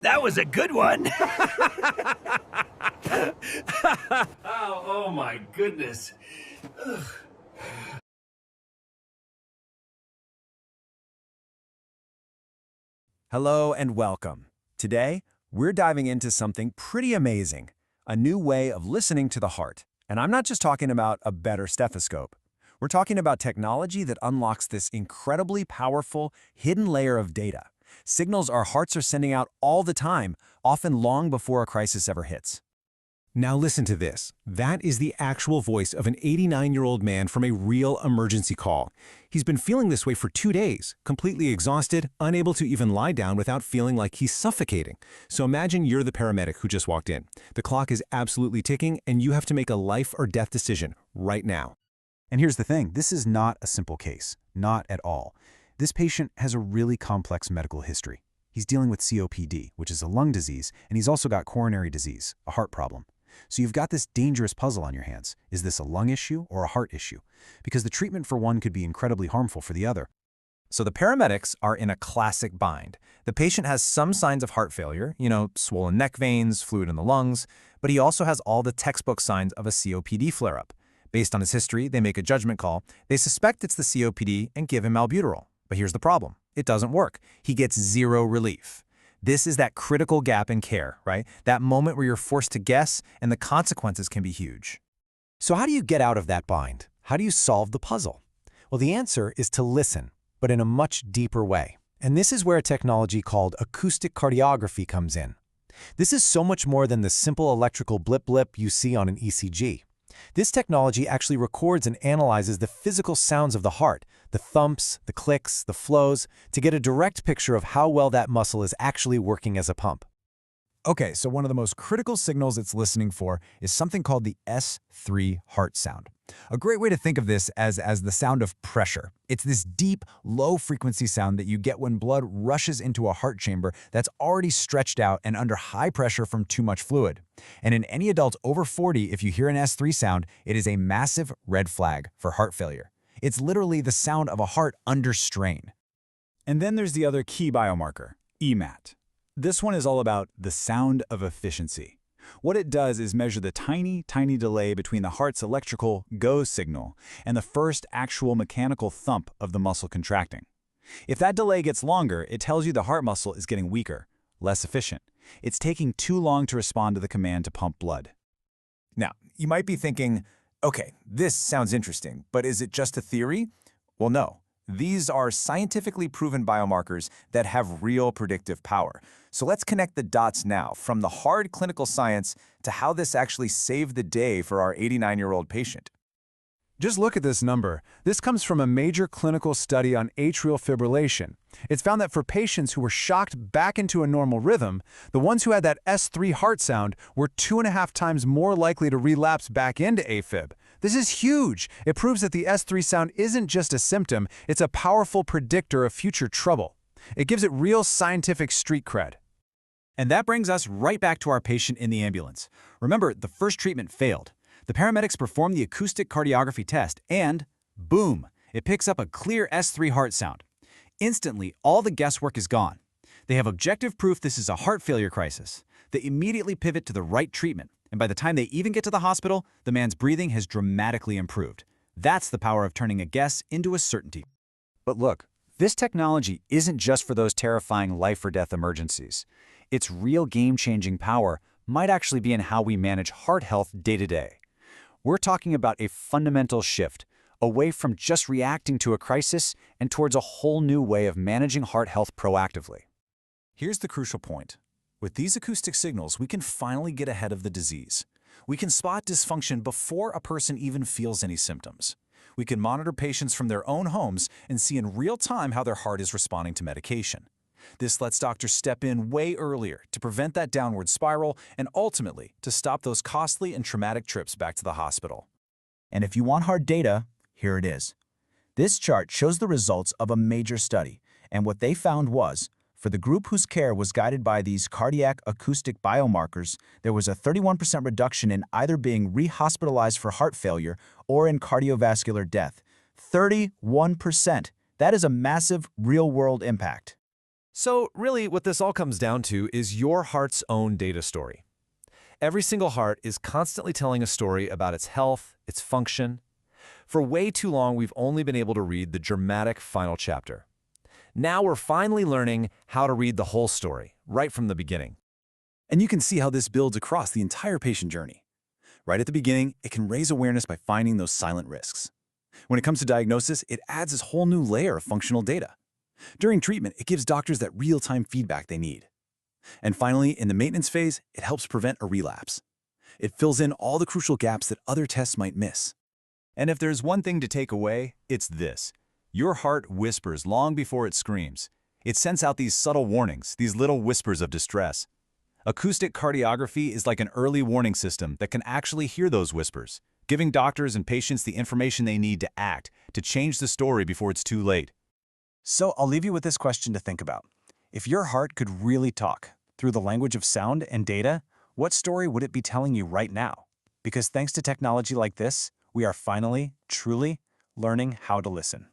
That was a good one. Oh my goodness. Ugh. Hello and welcome. Today, we're diving into something pretty amazing, a new way of listening to the heart. And I'm not just talking about a better stethoscope. We're talking about technology that unlocks this incredibly powerful, hidden layer of data, signals our hearts are sending out all the time, often long before a crisis ever hits. Now listen to this. That is the actual voice of an 89-year-old man from a real emergency call. He's been feeling this way for 2 days, completely exhausted, unable to even lie down without feeling like he's suffocating. So imagine you're the paramedic who just walked in. The clock is absolutely ticking, and you have to make a life or death decision right now. And here's the thing, this is not a simple case, not at all. This patient has a really complex medical history. He's dealing with COPD, which is a lung disease, and he's also got coronary disease, a heart problem. So you've got this dangerous puzzle on your hands. Is this a lung issue or a heart issue? Because the treatment for one could be incredibly harmful for the other. So the paramedics are in a classic bind. The patient has some signs of heart failure, swollen neck veins, fluid in the lungs, but he also has all the textbook signs of a COPD flare-up. Based on his history, they make a judgment call. They suspect it's the COPD and give him albuterol. But here's the problem. It doesn't work. He gets zero relief. This is that critical gap in care, right? That moment where you're forced to guess and the consequences can be huge. So how do you get out of that bind? How do you solve the puzzle? Well, the answer is to listen, but in a much deeper way. And this is where a technology called acoustic cardiography comes in. This is so much more than the simple electrical blip-blip you see on an ECG. This technology actually records and analyzes the physical sounds of the heart, the thumps, the clicks, the flows, to get a direct picture of how well that muscle is actually working as a pump. Okay, so one of the most critical signals it's listening for is something called the S3 heart sound. A great way to think of this as the sound of pressure. It's this deep, low-frequency sound that you get when blood rushes into a heart chamber that's already stretched out and under high pressure from too much fluid. And in any adult over 40, if you hear an S3 sound, it is a massive red flag for heart failure. It's literally the sound of a heart under strain. And then there's the other key biomarker, EMAT. This one is all about the sound of efficiency. What it does is measure the tiny, tiny delay between the heart's electrical go signal and the first actual mechanical thump of the muscle contracting. If that delay gets longer, it tells you the heart muscle is getting weaker, less efficient. It's taking too long to respond to the command to pump blood. Now, you might be thinking, okay, this sounds interesting, but is it just a theory? Well, no. These are scientifically proven biomarkers that have real predictive power. So let's connect the dots now, from the hard clinical science to how this actually saved the day for our 89-year-old patient. Just look at this number. This comes from a major clinical study on atrial fibrillation. It's found that for patients who were shocked back into a normal rhythm, the ones who had that S3 heart sound were 2.5 times more likely to relapse back into AFib. This is huge. It proves that the S3 sound isn't just a symptom, it's a powerful predictor of future trouble. It gives it real scientific street cred. And that brings us right back to our patient in the ambulance. Remember, the first treatment failed. The paramedics perform the acoustic cardiography test and, boom, it picks up a clear S3 heart sound. Instantly, all the guesswork is gone. They have objective proof this is a heart failure crisis. They immediately pivot to the right treatment, and by the time they even get to the hospital, the man's breathing has dramatically improved. That's the power of turning a guess into a certainty. But look, this technology isn't just for those terrifying life-or-death emergencies. Its real game-changing power might actually be in how we manage heart health day to day. We're talking about a fundamental shift, away from just reacting to a crisis and towards a whole new way of managing heart health proactively. Here's the crucial point. With these acoustic signals, we can finally get ahead of the disease. We can spot dysfunction before a person even feels any symptoms. We can monitor patients from their own homes and see in real time how their heart is responding to medication. This lets doctors step in way earlier to prevent that downward spiral and ultimately to stop those costly and traumatic trips back to the hospital. And if you want hard data, here it is. This chart shows the results of a major study, and what they found was, for the group whose care was guided by these cardiac acoustic biomarkers, there was a 31% reduction in either being rehospitalized for heart failure or in cardiovascular death. 31%. That is a massive real-world impact. So really, what this all comes down to is your heart's own data story. Every single heart is constantly telling a story about its health, its function. For way too long, we've only been able to read the dramatic final chapter. Now we're finally learning how to read the whole story, right from the beginning. And you can see how this builds across the entire patient journey. Right at the beginning, it can raise awareness by finding those silent risks. When it comes to diagnosis, it adds this whole new layer of functional data. During treatment, it gives doctors that real-time feedback they need. And finally, in the maintenance phase, it helps prevent a relapse. It fills in all the crucial gaps that other tests might miss. And if there's one thing to take away, it's this. Your heart whispers long before it screams. It sends out these subtle warnings, these little whispers of distress. Acoustic cardiography is like an early warning system that can actually hear those whispers, giving doctors and patients the information they need to act, to change the story before it's too late. So I'll leave you with this question to think about. If your heart could really talk through the language of sound and data, what story would it be telling you right now? Because thanks to technology like this, we are finally, truly learning how to listen.